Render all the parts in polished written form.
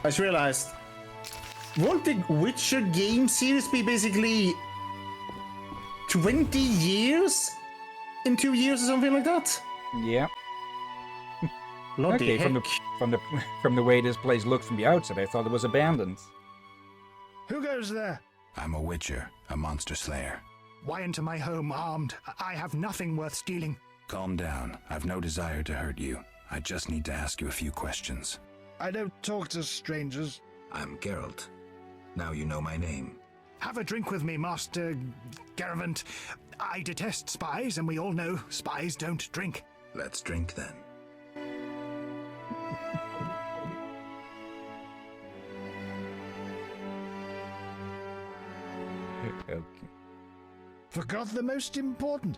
I just realized, won't the Witcher game series be basically 20 years in 2 years or something like that? Yeah. Bloody Okay, heck. from the way this place looked from the outside, I thought it was abandoned. Who goes there? I'm a Witcher, a monster slayer. Why into my home armed? I have nothing worth stealing. Calm down. I've no desire to hurt you. I just need to ask you a few questions. I don't talk to strangers. I'm Geralt. Now you know my name. Have a drink with me, Master Garavant. I detest spies, and we all know spies don't drink. Let's drink then. Okay. Forgot the most important.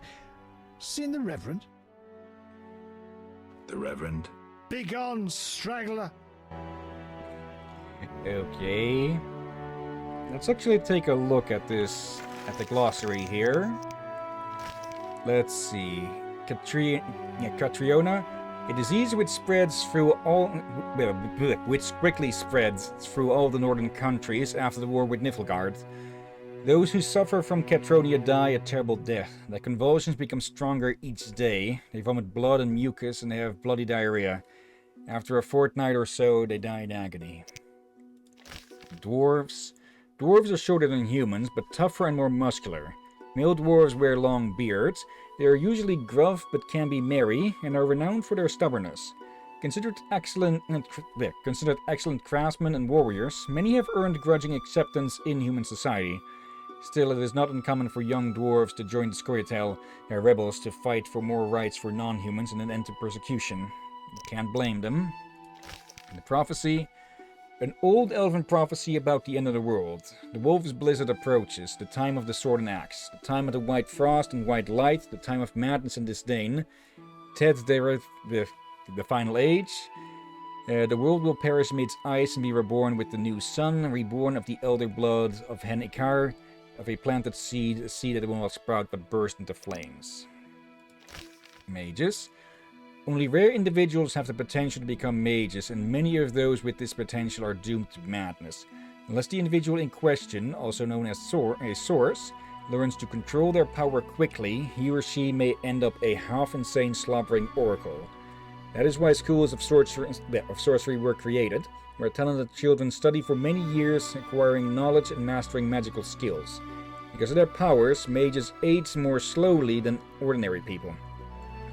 Seen the Reverend? The Reverend? Begone, straggler. Okay. Let's actually take a look at this, at the glossary here. Let's see. Catriona, a disease which spreads through all, which quickly spreads through all the northern countries after the war with Niflgaard. Those who suffer from Catronia die a terrible death. Their convulsions become stronger each day. They vomit blood and mucus and they have bloody diarrhea. After a fortnight or so, they die in agony. Dwarves. Dwarves are shorter than humans, but tougher and more muscular. Male dwarves wear long beards. They are usually gruff but can be merry, and are renowned for their stubbornness. Considered excellent craftsmen and warriors, many have earned grudging acceptance in human society. Still, it is not uncommon for young dwarves to join the Scoia'tael, their rebels, to fight for more rights for non-humans and an end to persecution. You can't blame them. And the prophecy. An old elven prophecy about the end of the world. The wolf's blizzard approaches, the time of the sword and axe, the time of the white frost and white light, the time of madness and disdain. Ted's the final age. The world will perish amidst ice and be reborn with the new sun, reborn of the elder blood of Hen Ikar, of a planted seed, a seed that will not sprout but burst into flames. Mages. Only rare individuals have the potential to become mages, and many of those with this potential are doomed to madness. Unless the individual in question, also known as a source, learns to control their power quickly, he or she may end up a half-insane slobbering oracle. That is why schools of sorcery were created, where talented children study for many years, acquiring knowledge and mastering magical skills. Because of their powers, mages age more slowly than ordinary people.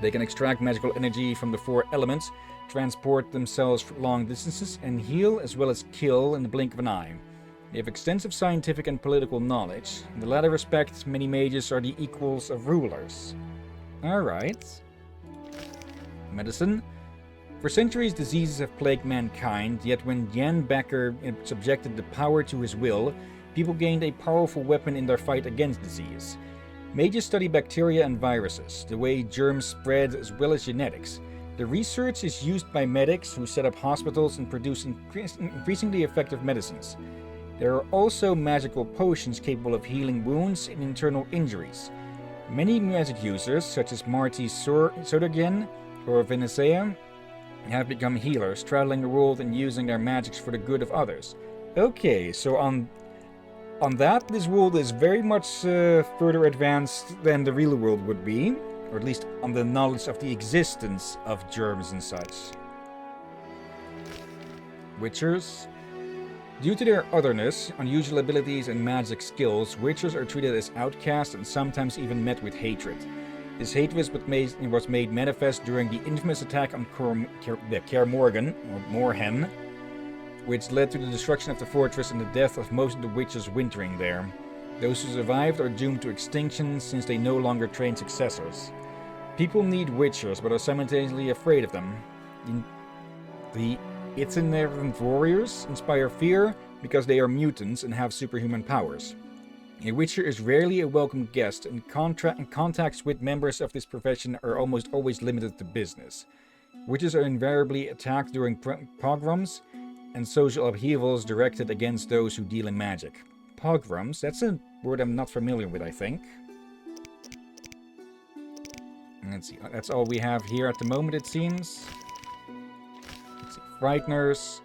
They can extract magical energy from the four elements, transport themselves long distances, and heal as well as kill in the blink of an eye. They have extensive scientific and political knowledge. In the latter respect, many mages are the equals of rulers. Alright. Medicine. For centuries, diseases have plagued mankind, yet when Jan Becker subjected the power to his will, people gained a powerful weapon in their fight against disease. Mages study bacteria and viruses, the way germs spread as well as genetics. The research is used by medics who set up hospitals and produce increasingly effective medicines. There are also magical potions capable of healing wounds and internal injuries. Many magic users, such as Marty Sodergen or Venicea, have become healers, traveling the world and using their magics for the good of others. Okay, so on that, this world is very much further advanced than the real world would be, or at least on the knowledge of the existence of germs and such. Witchers. Due to their otherness, unusual abilities and magic skills, Witchers are treated as outcasts and sometimes even met with hatred. This hate was made manifest during the infamous attack on Kaer Morhen, or Morhen, which led to the destruction of the fortress and the death of most of the witches wintering there. Those who survived are doomed to extinction since they no longer train successors. People need witchers, but are simultaneously afraid of them. The itinerant warriors inspire fear because they are mutants and have superhuman powers. A witcher is rarely a welcome guest, and contacts with members of this profession are almost always limited to business. Witches are invariably attacked during pogroms and social upheavals directed against those who deal in magic. Pogroms, that's a word I'm not familiar with, I think. Let's see, that's all we have here at the moment, it seems. Let's see, Frighteners.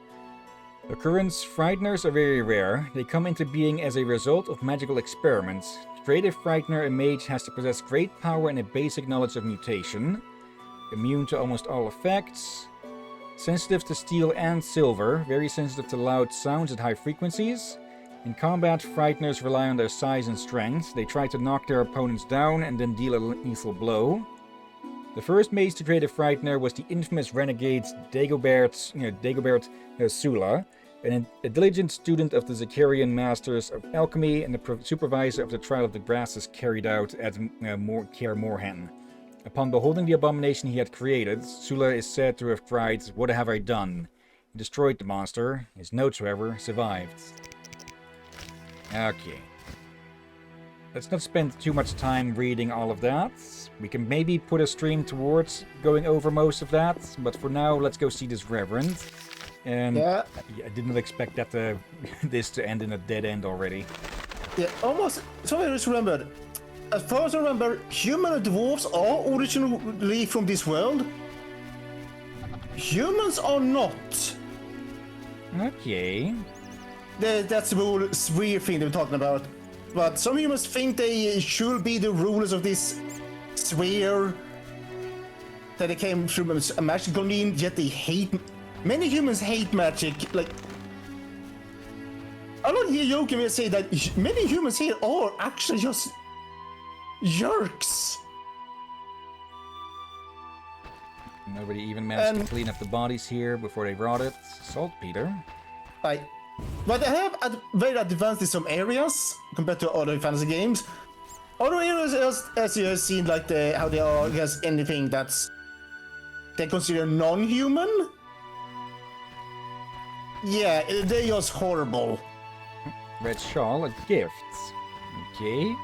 Occurrence Frighteners are very rare. They come into being as a result of magical experiments. To create a Frightener, a mage has to possess great power and a basic knowledge of mutation. Immune to almost all effects. Sensitive to steel and silver. Very sensitive to loud sounds at high frequencies. In combat, Frighteners rely on their size and strength. They try to knock their opponents down and then deal a lethal blow. The first mage to create a Frightener was the infamous renegade Dagobert Sula, a diligent student of the Zakarian Masters of Alchemy and the supervisor of the trial of the grasses carried out at Kaer Morhen. Upon beholding the abomination he had created, Sula is said to have cried, "What have I done?" He destroyed the monster. His notes, however, survived. Okay. Let's not spend too much time reading all of that. We can maybe put a stream towards going over most of that, but for now, let's go see this Reverend. And Yeah. I did not expect that this to end in a dead end already. Yeah, almost. So I just remembered. As far as I remember, human and dwarves are originally from this world. Humans are not. Okay. That's the whole weird thing they're talking about. But some humans think they should be the rulers of this sphere. That they came from a magical mean, yet they hate. Many humans hate magic. Like, I'm not here joking when I say that many humans here are actually just jerks. Nobody even managed to clean up the bodies here before they rotted. Saltpeter. Like, but they have very advanced in some areas compared to other fantasy games. Other areas, as you have seen, like how they are against anything that's they consider non-human. Yeah, they're just horrible. Red shawl, a gift. Okay.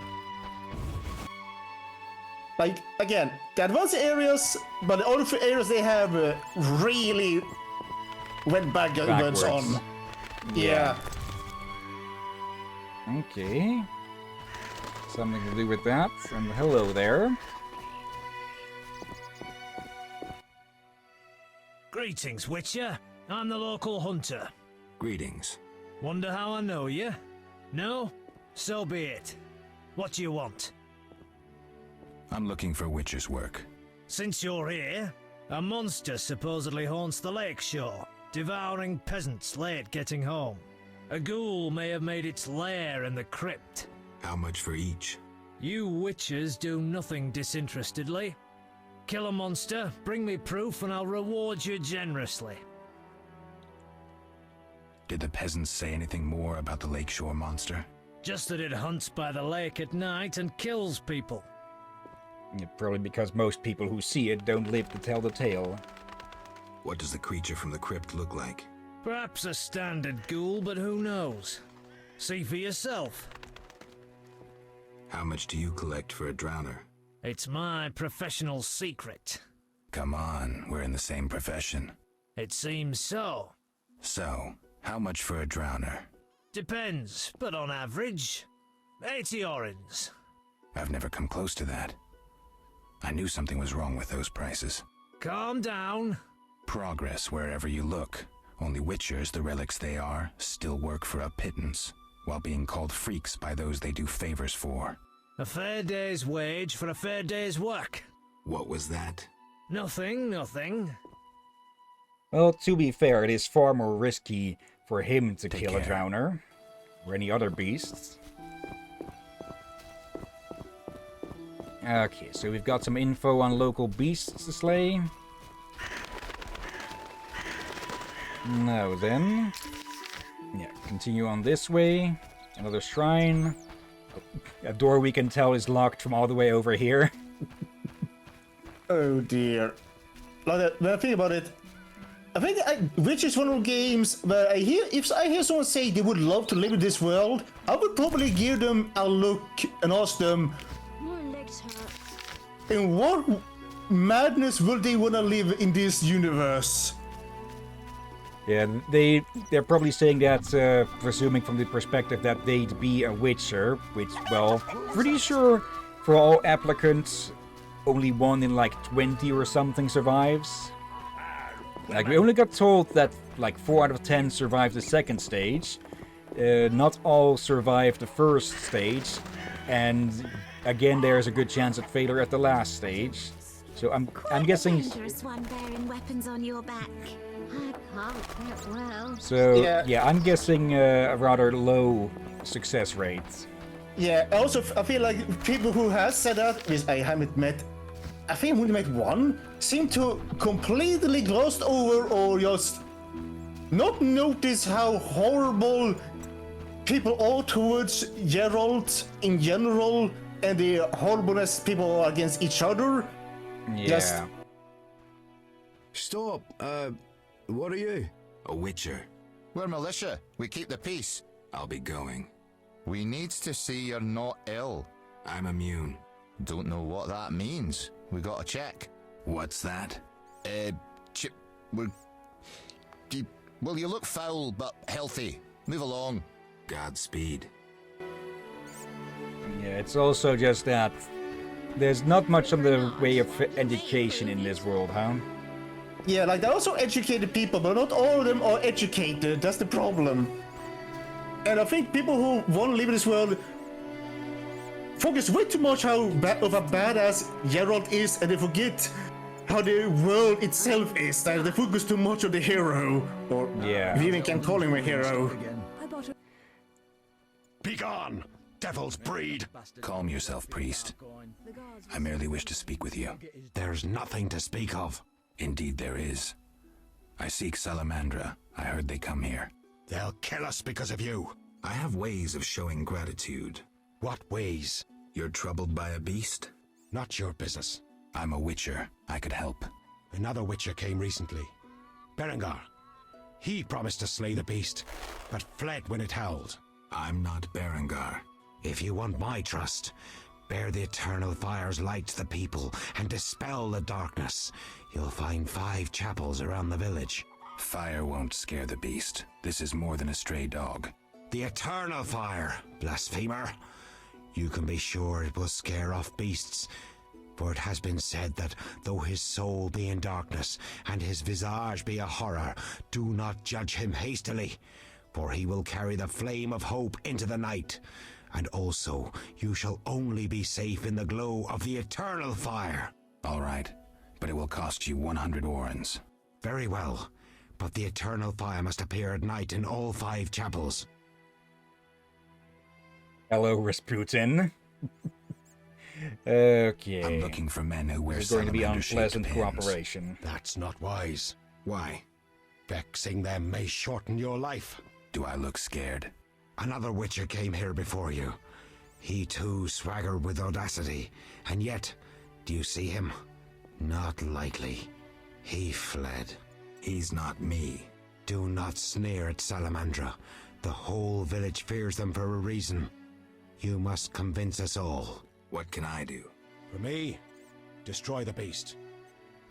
Like, again, the advanced areas, but the other areas they have really went backwards on. Yeah. Okay. Something to do with that. And hello there. Greetings, Witcher. I'm the local hunter. Greetings. Wonder how I know you? No? So be it. What do you want? I'm looking for Witcher's work. Since you're here, a monster supposedly haunts the lakeshore, devouring peasants late getting home. A ghoul may have made its lair in the crypt. How much for each? You witchers do nothing disinterestedly. Kill a monster, bring me proof, and I'll reward you generously. Did the peasants say anything more about the lakeshore monster? Just that it hunts by the lake at night and kills people. Yeah, probably because most people who see it don't live to tell the tale. What does the creature from the crypt look like? Perhaps a standard ghoul, but who knows? See for yourself. How much do you collect for a drowner? It's my professional secret. Come on, we're in the same profession. It seems so. So, how much for a drowner? Depends, but on average, 80 orens. I've never come close to that. I knew something was wrong with those prices. Calm down. Progress wherever you look. Only witchers, the relics they are, still work for a pittance, while being called freaks by those they do favors for. A fair day's wage for a fair day's work. What was that? Nothing. Well, to be fair, it is far more risky for him to Take kill a care. drowner, or any other beasts. Okay, so we've got some info on local beasts to slay. Now then. Yeah, continue on this way. Another shrine. A door we can tell is locked from all the way over here. Oh dear. Like, when I think about it, I think which is one of the games where if I hear someone say they would love to live in this world, I would probably give them a look and ask them, My legs hurt. in what madness would they want to live in this universe? Yeah, they're probably saying that, presuming from the perspective that they'd be a witcher, which, well, pretty sure for all applicants, only one in like 20 or something survives. Like, we only got told that, like, 4 out of 10 survived the second stage. Not all survived the first stage. And, again, there's a good chance of failure at the last stage. So I'm guessing... Dangerous one bearing weapons on your back. I can't get well. So, Yeah. yeah, I'm guessing a rather low success rate. Yeah, also, I feel like people who has said that, which I haven't met, I think we met one, seem to completely glossed over or just not notice how horrible people are towards Geralt in general and the horribleness people are against each other. Yeah. Just- Stop. What are you? A witcher. We're militia. We keep the peace. I'll be going. We needs to see you're not ill. I'm immune. Don't know what that means. We gotta check. What's that? Chip, we're... Well, you look foul, but healthy. Move along. Godspeed. Yeah, it's also just that there's not much on the way of education in this world, huh? Yeah, like they're also educated people, but not all of them are educated. That's the problem. And I think people who want to live in this world focus way too much how of a badass Geralt is, and they forget how the world itself is. That they focus too much on the hero, or Yeah. if you even can call him a hero. Begone, devil's breed! Calm yourself, priest. I merely wish to speak with you. There's nothing to speak of. Indeed there is. I seek Salamandra. I heard they come here. They'll kill us because of you. I have ways of showing gratitude. What ways? You're troubled by a beast? Not your business. I'm a witcher. I could help. Another witcher came recently. Berengar. He promised to slay the beast, but fled when it howled. I'm not Berengar. If you want my trust, bear the eternal fire's light to the people and dispel the darkness. You'll find 5 chapels around the village. Fire won't scare the beast. This is more than a stray dog. The eternal fire, blasphemer. You can be sure it will scare off beasts, for it has been said that though his soul be in darkness and his visage be a horror, do not judge him hastily, for he will carry the flame of hope into the night. And also, you shall only be safe in the glow of the eternal fire. All right, but it will cost you 100 orens. Very well, but the eternal fire must appear at night in all 5 chapels. Hello, Rasputin. Okay. I'm looking for men who wear This is going to be salamander-shaped unpleasant pins. cooperation. That's not wise. Why? Vexing them may shorten your life. Do I look scared? Another witcher came here before you. He too swaggered with audacity, and yet, do you see him? Not likely. He fled. He's not me. Do not sneer at Salamandra. The whole village fears them for a reason. You must convince us all. What can I do? For me, destroy the beast.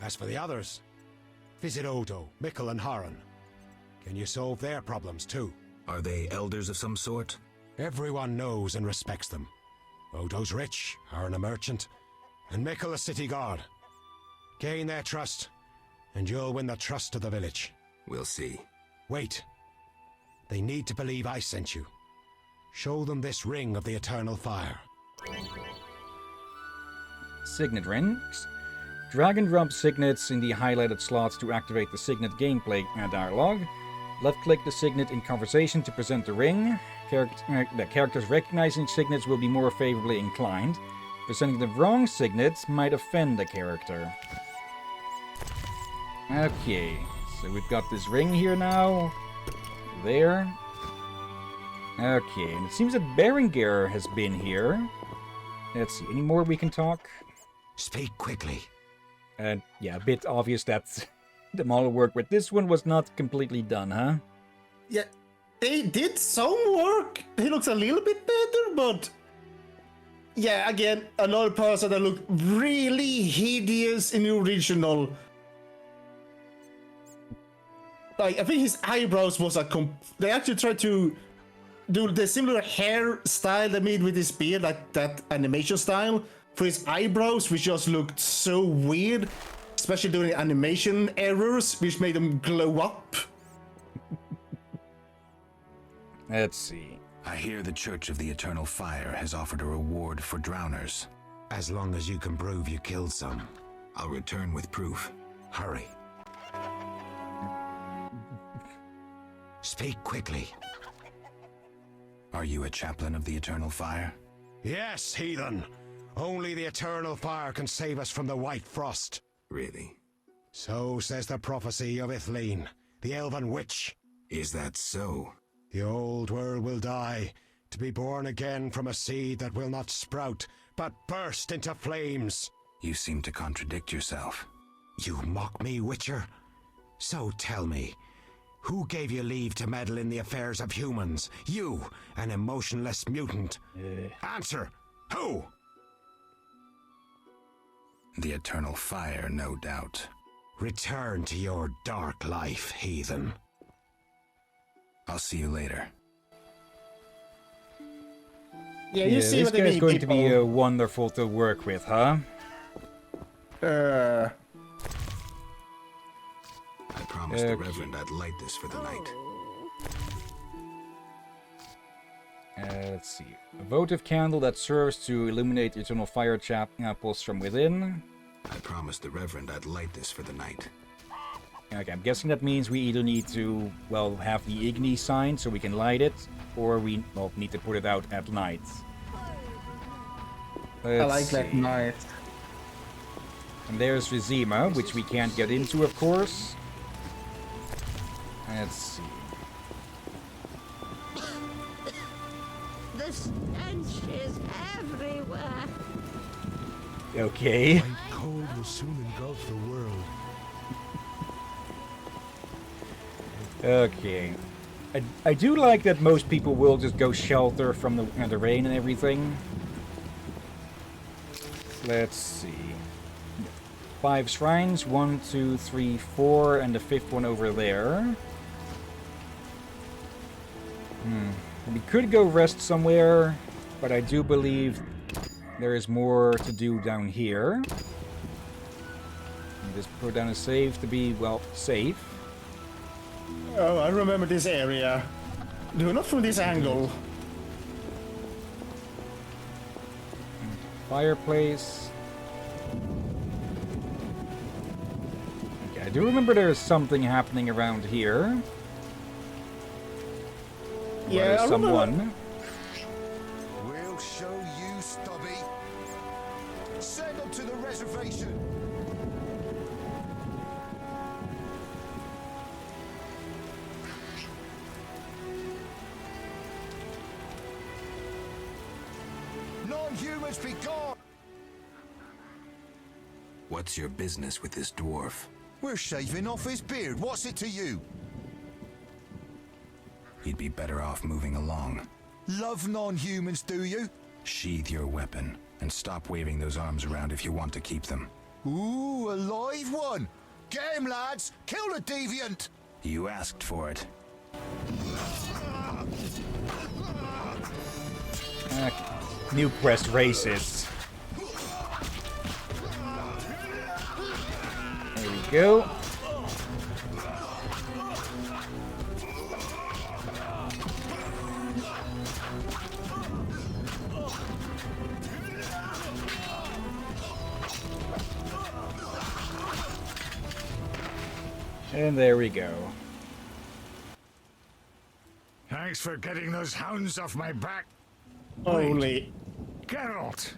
As for the others, visit Odo, Mikkel, and Haran. Can you solve their problems too? Are they elders of some sort? Everyone knows and respects them. Odo's rich, Haran a merchant, and Mikkel a city guard. Gain their trust, and you'll win the trust of the village. We'll see. Wait. They need to believe I sent you. Show them this ring of the eternal fire. Signet rings. Drag and drop signets in the highlighted slots to activate the signet gameplay dialogue. Left-click the signet in conversation to present the ring. The characters recognizing signets will be more favorably inclined. Presenting the wrong signet might offend the character. Okay, so we've got this ring here now. There. Okay, and it seems that Berengar has been here. Let's see, any more we can talk? Speak quickly. Yeah, a bit obvious that the model work with this one was not completely done, huh? Yeah, they did some work. He looks a little bit better, but yeah, again, another person that looked really hideous in the original. Like, I think his eyebrows was they actually tried to do the similar hairstyle they made with his beard, like that animation style, for his eyebrows, which just looked so weird. especially during animation errors, which made them glow up. Let's see. I hear the Church of the Eternal Fire has offered a reward for drowners. As long as you can prove you killed some. I'll return with proof. Hurry. Speak quickly. Are you a chaplain of the Eternal Fire? Yes, heathen. Only the Eternal Fire can save us from the White Frost. Really? So says the prophecy of Ithleen, the elven witch. Is that so? The old world will die, to be born again from a seed that will not sprout, but burst into flames. You seem to contradict yourself. You mock me, Witcher? So tell me, who gave you leave to meddle in the affairs of humans? You, an emotionless mutant. Answer, who? The Eternal Fire, no doubt. Return to your dark life, heathen. I'll see you later. Yeah, you see this what they guy's mean, going to be people. wonderful to work with, huh? I promised the Reverend I'd light this for the night. Let's see. A votive candle that serves to illuminate the eternal fire apples from within. I promised the Reverend I'd light this for the night. Okay, I'm guessing that means we either need to, well, have the Igni sign so we can light it, or we, well, need to put it out at night. I like that night. And there's Vizima, which we can't get into, of course. Let's see. The stench is everywhere. Okay. Cold will soon engulf the world. Okay. I do like that most people will just go shelter from the rain and everything. Let's see. 5 shrines, 1, 2, 3, 4, and the 5th one over there. We could go rest somewhere, but I do believe there is more to do down here. And just put down a save to be, well, safe. Oh, I remember this area. No, not from this angle. Fireplace. Okay, I do remember there's something happening around here. Yeah, There's I remember. someone. We'll show you, Stubby. Send them to the reservation. Non-humans be gone. What's your business with this dwarf? We're shaving off his beard. What's it to you? He'd be better off moving along. Love non-humans, do you? Sheath your weapon, and stop waving those arms around if you want to keep them. Ooh, a live one. Get him, lads. Kill the deviant. You asked for it. New Quest racists. There we go. And there we go. Thanks for getting those hounds off my back. Holy. Geralt,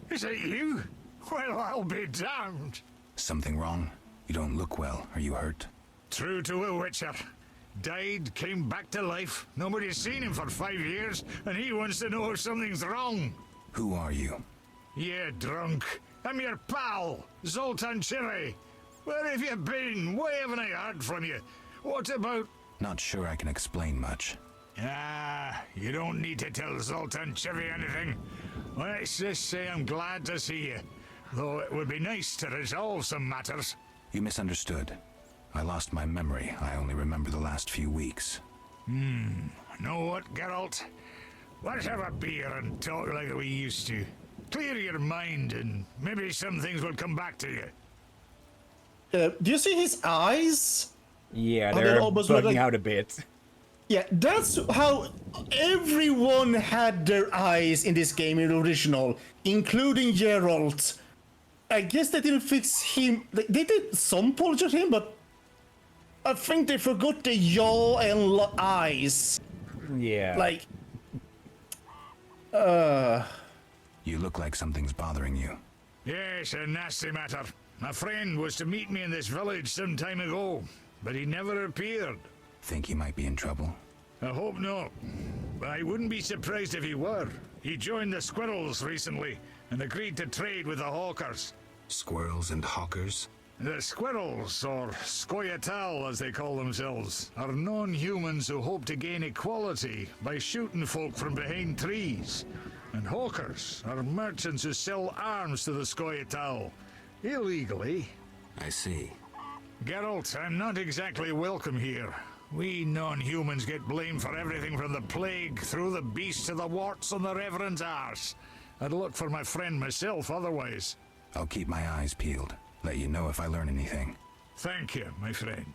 is it you? Well, I'll be damned. Something wrong? You don't look well. Are you hurt? True to a witcher. Died, came back to life. Nobody's seen him for 5 years, and he wants to know if something's wrong. Who are you? Yeah, drunk. I'm your pal, Zoltan Chiri. Where have you been? Why haven't I heard from you? What about... Not sure I can explain much. Ah, you don't need to tell Zoltan Chivy anything. Let's just say I'm glad to see you. Though it would be nice to resolve some matters. You misunderstood. I lost my memory. I only remember the last few weeks. Know what, Geralt? Let's have a beer and talk like we used to. Clear your mind and maybe some things will come back to you. Do you see his eyes? Yeah, Oh, they're they almost look bugging like- out a bit. Yeah, that's how everyone had their eyes in this game in the original, including Geralt. I guess they didn't fix him. They did some polish at him, but I think they forgot the jaw and eyes. Yeah. Like, You look like something's bothering you. Yes, a nasty matter. My friend was to meet me in this village some time ago, but he never appeared. Think he might be in trouble? I hope not. But I wouldn't be surprised if he were. He joined the Squirrels recently and agreed to trade with the Hawkers. Squirrels and hawkers? The Squirrels, or Scoia'tael as they call themselves, are non-humans who hope to gain equality by shooting folk from behind trees. And Hawkers are merchants who sell arms to the Scoia'tael, illegally. I see. Geralt, I'm not exactly welcome here. We non-humans get blamed for everything from the plague through the beast to the warts on the Reverend's arse. I'd look for my friend myself otherwise. I'll keep my eyes peeled. Let you know if I learn anything. Thank you, my friend.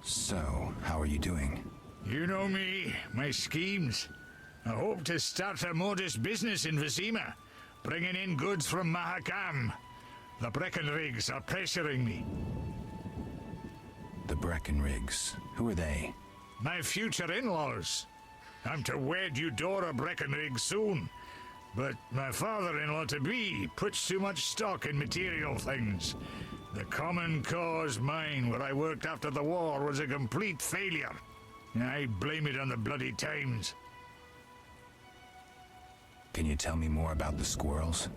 So, how are you doing? You know me, my schemes. I hope to start a modest business in Vizima, bringing in goods from Mahakam. The Breckenrigs are pressuring me. The Breckenrigs. Who are they? My future in-laws. I'm to wed Eudora Breckenrig soon, but my father-in-law-to-be puts too much stock in material things. The Common Cause mine, where I worked after the war, was a complete failure. I blame it on the bloody times. Can you tell me more about the squirrels?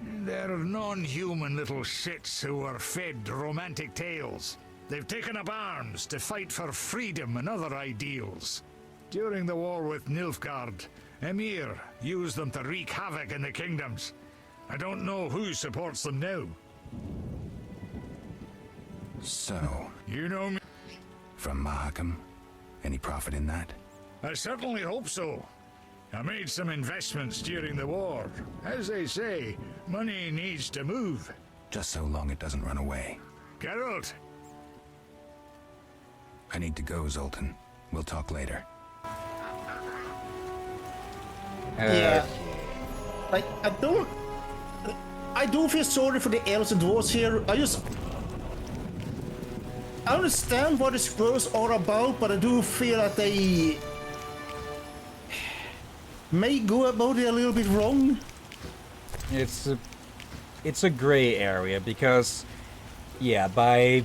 They're non-human little shits who are fed romantic tales. They've taken up arms to fight for freedom and other ideals. During the war with Nilfgaard, Emir used them to wreak havoc in the kingdoms. I don't know who supports them now. So, You know me. from Mahakam? Any profit in that? I certainly hope so. I made some investments during the war. As they say, money needs to move. Just so long it doesn't run away. Geralt, I need to go, Zoltan. We'll talk later. yeah. Like, I do feel sorry for the elves and dwarves here. I understand what the squirrels are about, but I do feel that they may go about it a little bit wrong. It's a gray area because, yeah, by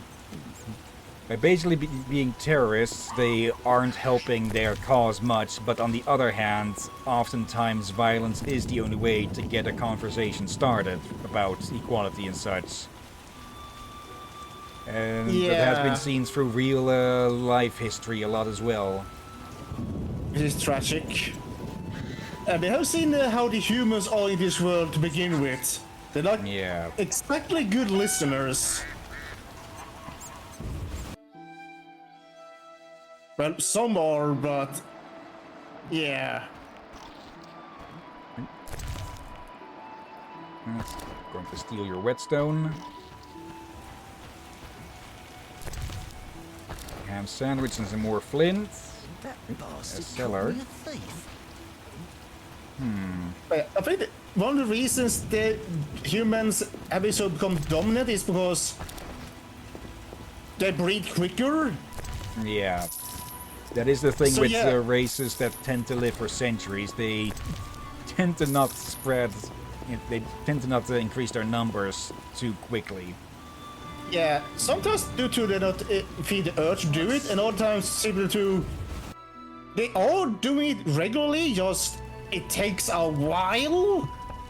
basically being terrorists, they aren't helping their cause much, but on the other hand, oftentimes violence is the only way to get a conversation started about equality and such. And that has been Yeah. seen through real life history a lot as well. It is tragic. And we have seen how the humans are in this world to begin with. They're not Yeah. exactly good listeners. Well, some are, but yeah. Going to steal your whetstone. Ham sandwich and some more flint. A cellar. I think that one of the reasons the humans have so become dominant is because they breed quicker. Yeah. That is the thing So, with yeah. races that tend to live for centuries. They tend to not spread. They tend to not increase their numbers too quickly. Yeah, sometimes due to they not feel the urge to do it, and other times simply to they are doing it regularly. Just it takes a while.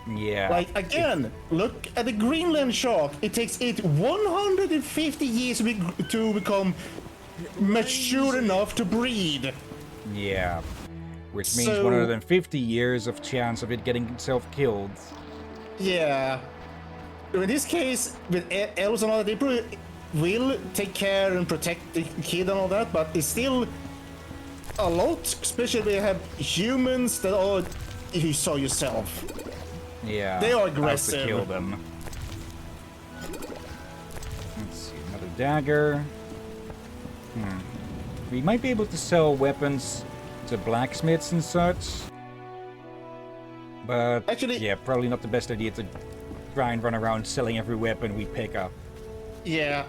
Yeah. Like again, look at the Greenland shark. It takes it 150 years to become mature enough to breed. Yeah. Which means So- 150 years of chance of it getting itself killed. Yeah. In this case, with elves and all that, they probably will take care and protect the kid and all that, but it's still a lot, especially when you have humans that are, if you saw yourself. Yeah. They are out to aggressive. kill them. dagger. We might be able to sell weapons to blacksmiths and such. But Actually- yeah, probably not the best idea to try and run around selling every weapon we pick up. Yeah,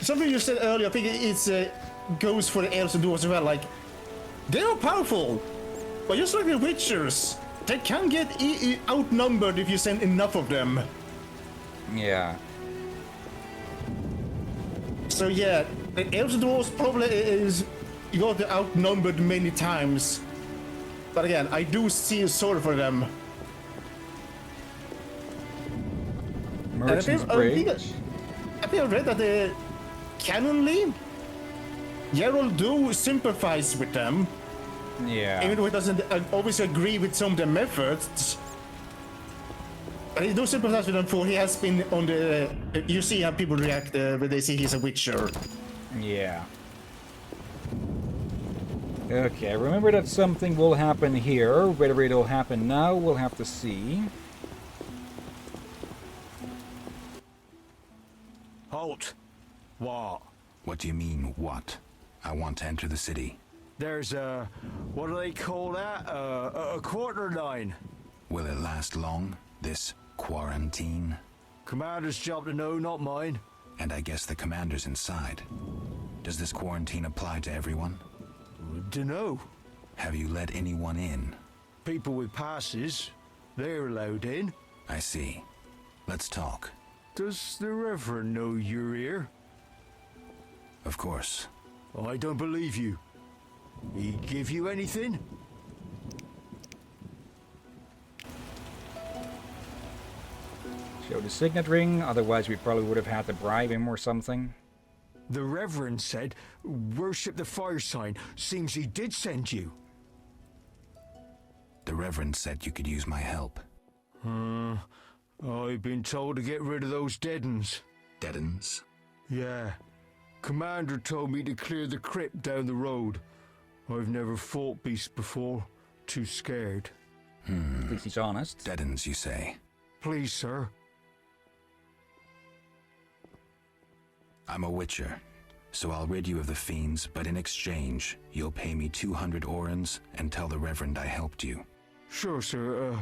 something you said earlier, I think it goes for the elves and dwarves as well. Like, they are powerful, but just like the Witchers, they can get outnumbered if you send enough of them. Yeah. So yeah, the elves and dwarves probably is you got outnumbered many times. But again, I do see sorry for them. Merchant's And I think Bridge. I read that canonly, Geralt do sympathize with them, Yeah. even though he doesn't always agree with some of their methods. But he do sympathize with them for he has been on the. You see how people react when they see he's a Witcher. Yeah. Okay, remember that something will happen here. Whether it'll happen now, we'll have to see. Halt! What? What do you mean, what? I want to enter the city. There's a... what do they call that? A quarter line. Will it last long, this quarantine? Commander's job to know, not mine. And I guess the commander's inside. Does this quarantine apply to everyone? Dunno. Have you let anyone in? People with passes, they're allowed in. I see. Let's talk. Does the Reverend know you're here? Of course. I don't believe you. He give you anything? Show the signet ring, otherwise we probably would have had to bribe him or something. The Reverend said, worship the fire sign. Seems he did send you. The Reverend said you could use my help. I've been told to get rid of those dead uns. Deadens? Yeah. Commander told me to clear the crypt down the road. I've never fought beasts before. Too scared. At least he's honest. Deadens, you say? Please, sir. I'm a Witcher, so I'll rid you of the fiends, but in exchange, you'll pay me 200 orens and tell the Reverend I helped you. Sure, sir.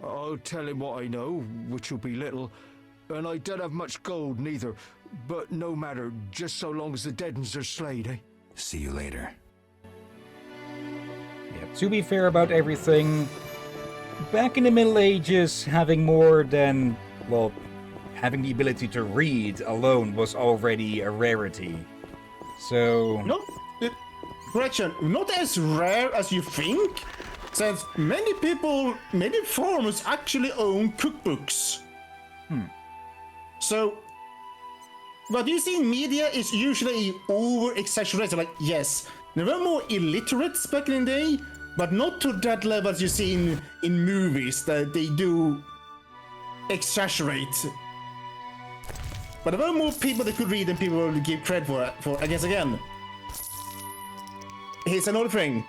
I'll tell him what I know, which will be little. And I don't have much gold neither. But no matter, just so long as the dead uns are slayed, eh? See you later. Yeah, to be fair about everything, back in the Middle Ages, having more than, well, having the ability to read alone was already a rarity. So... Not, Gretchen, not as rare as you think, since many people, many farmers actually own cookbooks. So, what you see in media is usually over-exaggerated. Like, yes, there were more illiterates back in the day, but not to that level as you see in movies, that they do exaggerate. But there were more people that could read than people would give credit for. I guess again. Here's another thing.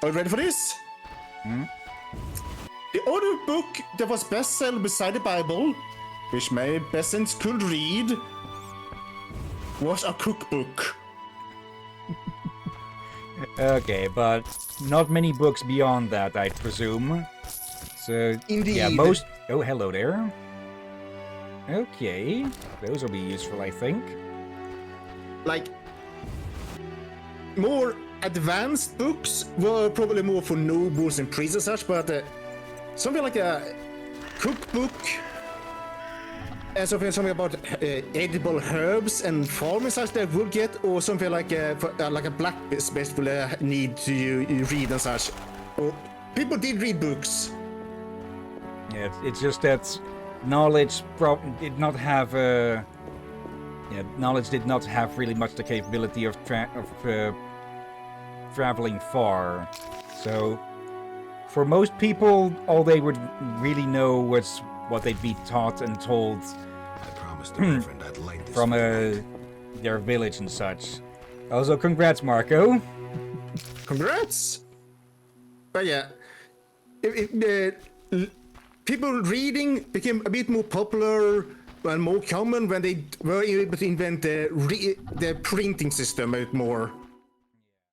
Are you ready for this? The other book that was bestseller beside the Bible, which many peasants could read, was a cookbook. Okay, but not many books beyond that, I presume. So, Indeed. yeah, most... Oh, hello there. Okay, those will be useful, I think. Like, more advanced books were probably more for nobles and priests and such, but something like a cookbook and something about edible herbs and farming such that would get, or something like a blacksmith will need to you read and such. Or people did read books. Yeah, it's just that knowledge did not have knowledge did not have really much the capability of traveling far. So for most people, all they would really know was what they'd be taught and told I promised the Reverend I'd light this from their village and such. Also, congrats, Marco. Congrats! But yeah, people reading became a bit more popular more common when they were able to invent the printing system a bit more.